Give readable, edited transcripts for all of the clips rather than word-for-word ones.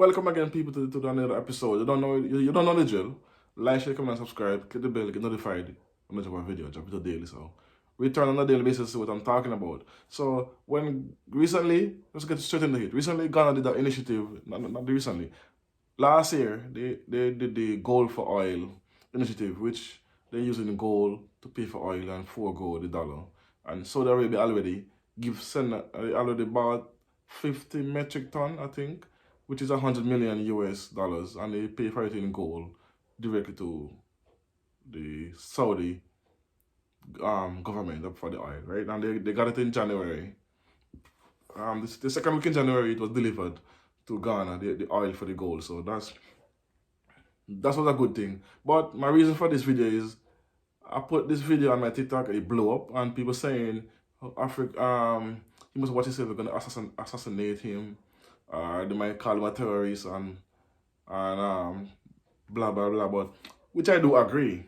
Welcome again, people, to another episode. You don't know the drill. Like, share, comment, and subscribe. Click the bell, get notified when I drop a video. I drop it daily. So return on a daily basis to see what I'm talking about. So let's get straight into it. Recently, Ghana did that initiative. Not recently. Last year, they did the gold for oil initiative, which they're using gold to pay for oil and forego the dollar. And Saudi Arabia already bought 50 metric ton, I think, which is 100 million US dollars, and they pay for it in gold directly to the Saudi government for the oil, right? And they got it in January. The second week in January, it was delivered to Ghana, the oil for the gold. So that was a good thing. But my reason for this video is I put this video on my TikTok, it blew up, and people saying he must watch himself, they're gonna assassinate him. They might call him a terrorist and blah blah blah. But which I do agree.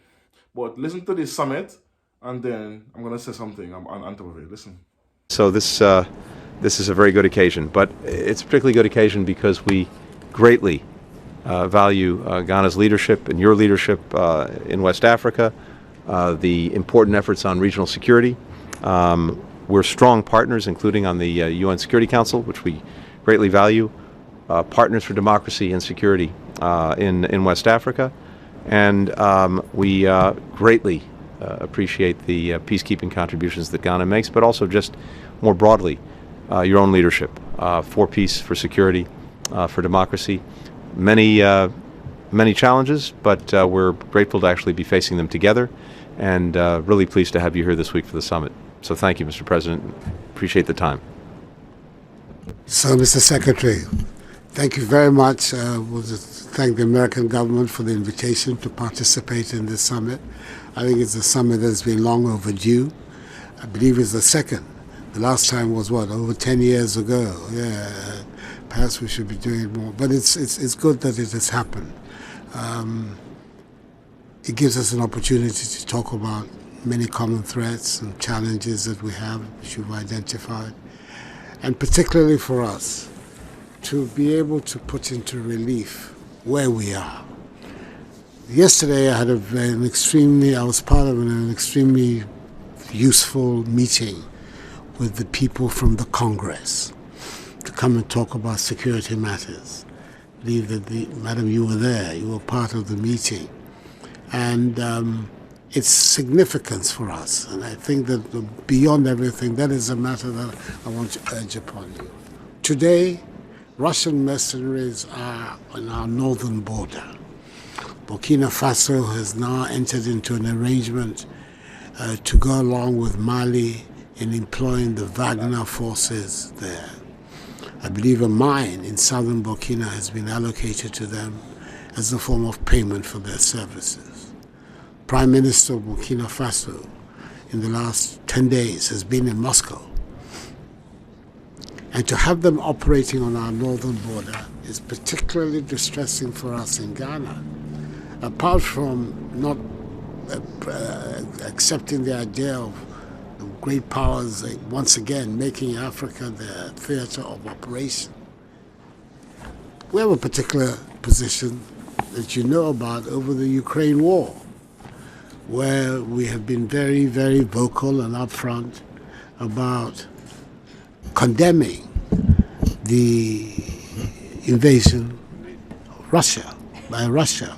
But listen to this summit, and then I'm gonna say something on top of it. Listen. So this is a very good occasion, but it's a particularly good occasion because we greatly value Ghana's leadership and your leadership in West Africa, the important efforts on regional security. We're strong partners, including on the UN Security Council, which we greatly value, partners for democracy and security in West Africa, and we greatly appreciate the peacekeeping contributions that Ghana makes, but also just more broadly, your own leadership for peace, for security, for democracy. Many challenges, but we're grateful to actually be facing them together, and really pleased to have you here this week for the summit. So thank you, Mr. President. Appreciate the time. So, Mr. Secretary, thank you very much. We'll just thank the American government for the invitation to participate in this summit. I think it's a summit that's been long overdue. I believe it's the second. The last time was, over 10 years ago. Yeah, perhaps we should be doing more. But it's good that it has happened. It gives us an opportunity to talk about many common threats and challenges that we have, which you've identified. And particularly for us, to be able to put into relief where we are. Yesterday I had I was part of an extremely useful meeting with the people from the Congress to come and talk about security matters. I believe that, Madam, you were there, you were part of the meeting. And its significance for us. And I think that beyond everything, that is a matter that I want to urge upon you. Today, Russian mercenaries are on our northern border. Burkina Faso has now entered into an arrangement to go along with Mali in employing the Wagner forces there. I believe a mine in southern Burkina has been allocated to them as a form of payment for their services. Prime Minister of Burkina Faso in the last 10 days has been in Moscow. And to have them operating on our northern border is particularly distressing for us in Ghana. Apart from not accepting the idea of the great powers once again making Africa their theater of operation, we have a particular position that you know about over the Ukraine war, where we have been very, very vocal and upfront about condemning the invasion of Russia by Russia.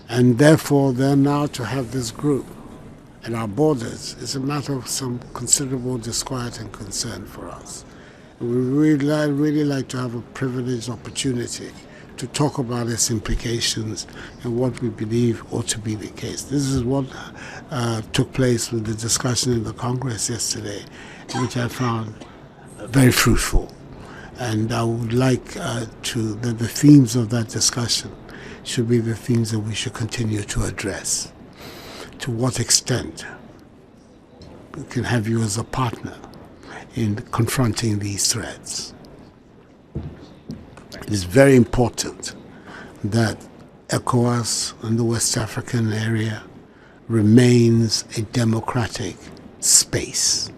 And therefore, then now to have this group at our borders is a matter of some considerable disquiet and concern for us. And we really like to have a privileged opportunity to talk about its implications and what we believe ought to be the case. This is what took place with the discussion in the Congress yesterday, which I found very fruitful. And I would like that the themes of that discussion should be the themes that we should continue to address. To what extent we can have you as a partner in confronting these threats. It is very important that ECOWAS and the West African area remains a democratic space.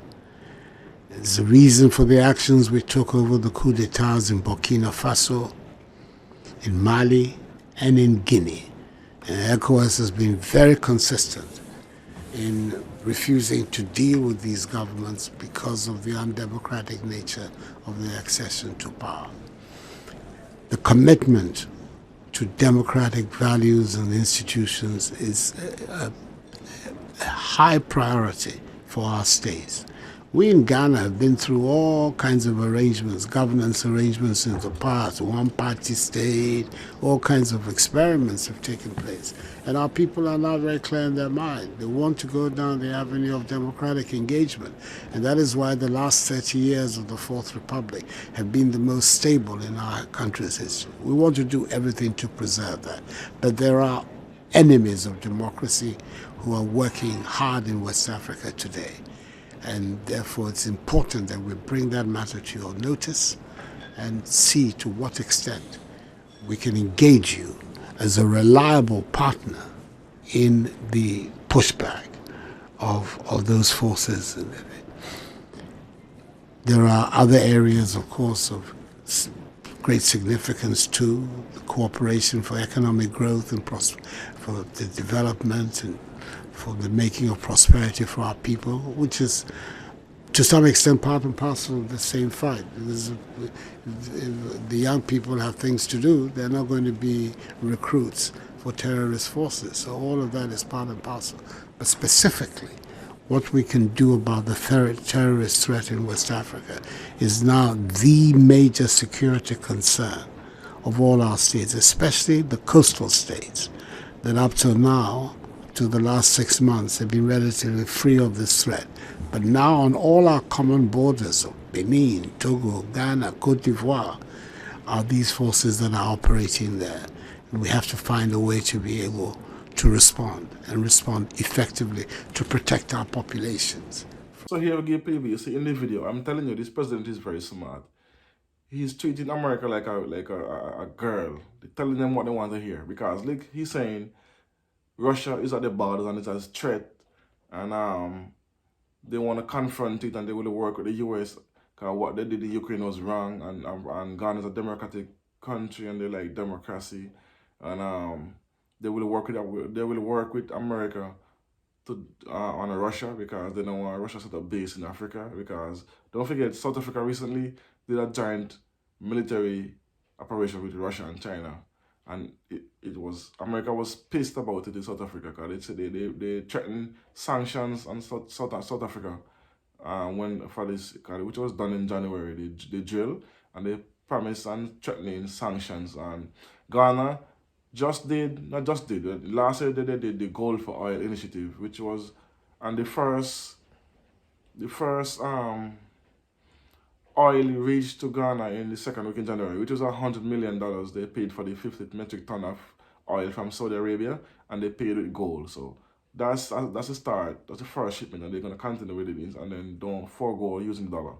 It's the reason for the actions we took over the coup d'etats in Burkina Faso in Mali, and in Guinea. And ECOWAS has been very consistent in refusing to deal with these governments because of the undemocratic nature of their accession to power. The commitment to democratic values and institutions is a high priority for our states. We in Ghana have been through all kinds of arrangements, governance arrangements in the past, one-party state, all kinds of experiments have taken place. And our people are not very clear in their mind. They want to go down the avenue of democratic engagement. And that is why the last 30 years of the Fourth Republic have been the most stable in our country's history. We want to do everything to preserve that. But there are enemies of democracy who are working hard in West Africa today. And therefore it's important that we bring that matter to your notice and see to what extent we can engage you as a reliable partner in the pushback of those forces. There are other areas, of course, of great significance too, the cooperation for economic growth and for the development and for the making of prosperity for our people, which is to some extent part and parcel of the same fight. Because if the young people have things to do, they're not going to be recruits for terrorist forces. So all of that is part and parcel. But specifically, what we can do about the terrorist threat in West Africa is now the major security concern of all our states, especially the coastal states, that up till now, to the last 6 months, have been relatively free of this threat. But now on all our common borders of Benin, Togo, Ghana, Cote d'Ivoire, are these forces that are operating there. And we have to find a way to be able to respond, and respond effectively to protect our populations. So here we give people, you see in the video, I'm telling you, this president is very smart. He's treating America like a girl. They're telling them what they want to hear. Because look, he's saying Russia is at the borders and it's a threat, and they want to confront it and they will work with the US because what they did in Ukraine was wrong, and Ghana is a democratic country and they like democracy, and they will work with America to on Russia because they don't want Russia to set up base in Africa. Because don't forget, South Africa recently did a giant military operation with Russia and China. And America was pissed about it in South Africa because they threatened sanctions on South Africa for this, which was done in January. They drill and they promised and threatening sanctions. And Ghana last year they did the Gold for Oil initiative, which was, and the first oil reached to Ghana in the second week in January, which was $100 million they paid for the 50 metric ton of oil from Saudi Arabia, and they paid with gold. So that's a start. That's the first shipment, and they're going to continue with it, and then don't forego using the dollar.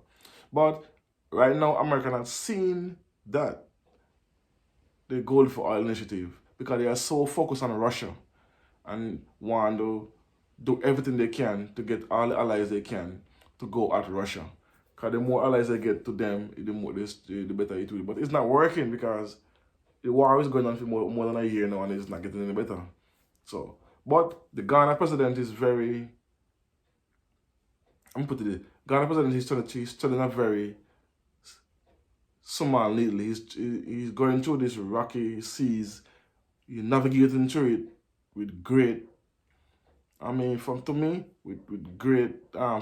But right now, America has seen that the Gold for Oil initiative because they are so focused on Russia and want to do everything they can to get all the allies they can to go at Russia. Because the more allies they get to them, the better it will be. But it's not working because the war is going on for more than a year now and it's not getting any better. So, but the Ghana president is very, Ghana president is telling a very small lately. He's going through this rocky seas. He's navigating through it with great, to me, with great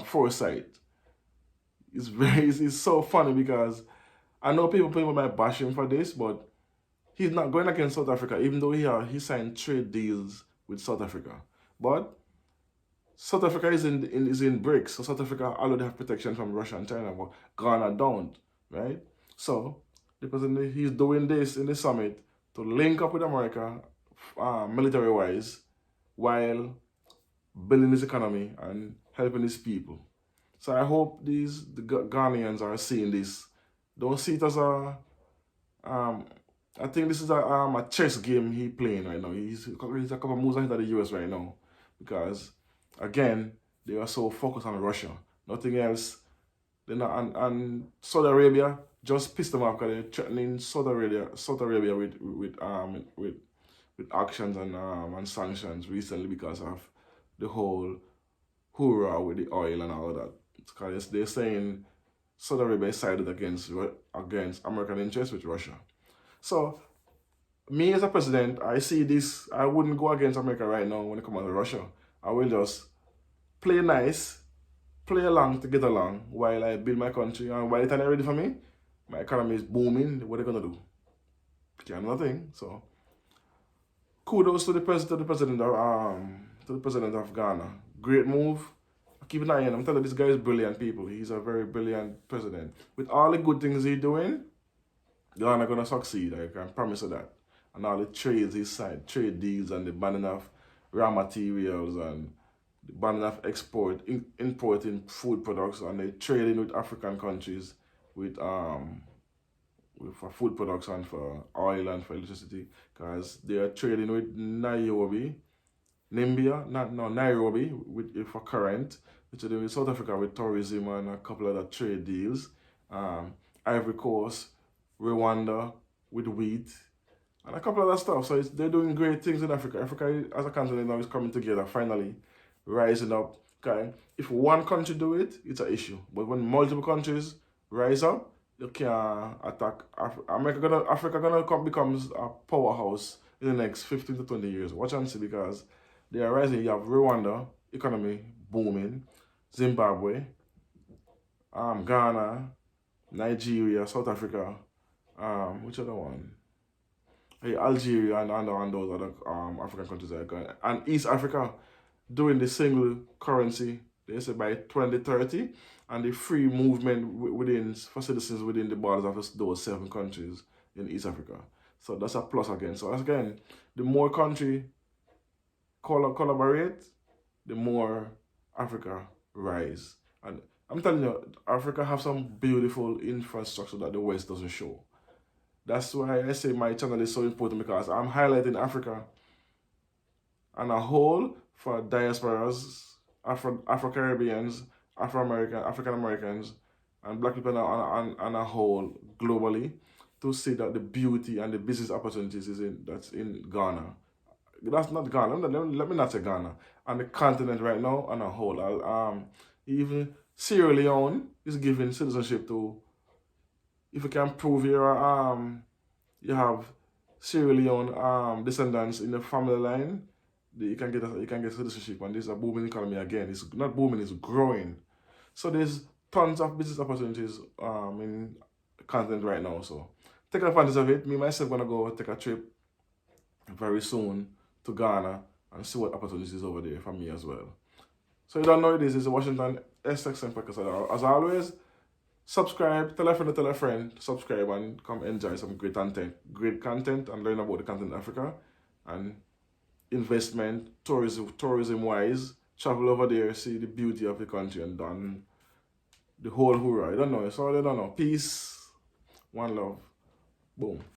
foresight. It's so funny because I know people might bash him for this, but he's not going against South Africa, even though he signed trade deals with South Africa. But South Africa is in BRICS, so South Africa already have protection from Russia and China, but Ghana don't, right? So the president, he's doing this in the summit to link up with America military-wise while building his economy and helping his people. So I hope the Ghanaians are seeing this. Don't see it as I think this is a chess game he playing right now. He's a couple of moves ahead of the US right now. Because, again, they are so focused on Russia. Nothing else. They're not, and Saudi Arabia, just pissed them off because they're threatening Saudi Arabia with actions and sanctions recently because of the whole hoorah with the oil and all of that. Because they're saying Saudi Arabia sided against American interests with Russia. So me as a president, I see this. I wouldn't go against America right now when it comes to Russia. I will just play nice, play along to get along while I build my country. And by the time they're ready for me, my economy is booming. What are they gonna do? Can't do nothing. So kudos to the president of Ghana. Great move. Keep an eye on him. I'm telling you, this guy is brilliant, people. He's a very brilliant president. With all the good things he's doing, Ghana gonna succeed. I can promise you that. And all the trade deals and the banning of raw materials and the banning of importing food products and the trading with African countries for food products and for oil and for electricity, because they are trading with Nairobi for current, which are doing with South Africa with tourism and a couple other trade deals. Ivory Coast, Rwanda with wheat, and a couple other stuff. So they're doing great things in Africa. Africa as a continent now is coming together, finally rising up. Okay, if one country do it, it's an issue. But when multiple countries rise up, you can attack Africa. Africa becomes a powerhouse in the next 15 to 20 years. Watch and see, because they are rising. You have Rwanda, economy booming, Zimbabwe, Ghana, Nigeria, South Africa, which other one? Hey, Algeria and those other African countries are going. And East Africa doing the single currency, they say by 2030, and the free movement for citizens within the borders of those 7 countries in East Africa. So that's a plus again. So again, the more country collaborate, the more Africa rise. And I'm telling you, Africa have some beautiful infrastructure that the West doesn't show. That's why I say my channel is so important, because I'm highlighting Africa on a whole for diasporas, Afro-Caribbeans, African Americans, and Black people on a whole globally, to see that the beauty and the business opportunities that's in Ghana. That's not Ghana. Let me not say Ghana. On the continent right now, on a whole, even Sierra Leone is giving citizenship to. If you can prove you have Sierra Leone descendants in the family line, you can get citizenship, and this is a booming economy again. It's not booming, it's growing. So there's tons of business opportunities in the continent right now. So take advantage of it. Me myself gonna go take a trip very soon to Ghana and see what opportunities over there for me as well. So you don't know this is the Washington SXM podcast. As always, subscribe, tell a friend, subscribe, and come enjoy some great content and learn about the continent of Africa and investment, tourism wise. Travel over there, see the beauty of the country, and done the whole hoorah. I don't know. It's all I don't know. Peace, one love, boom.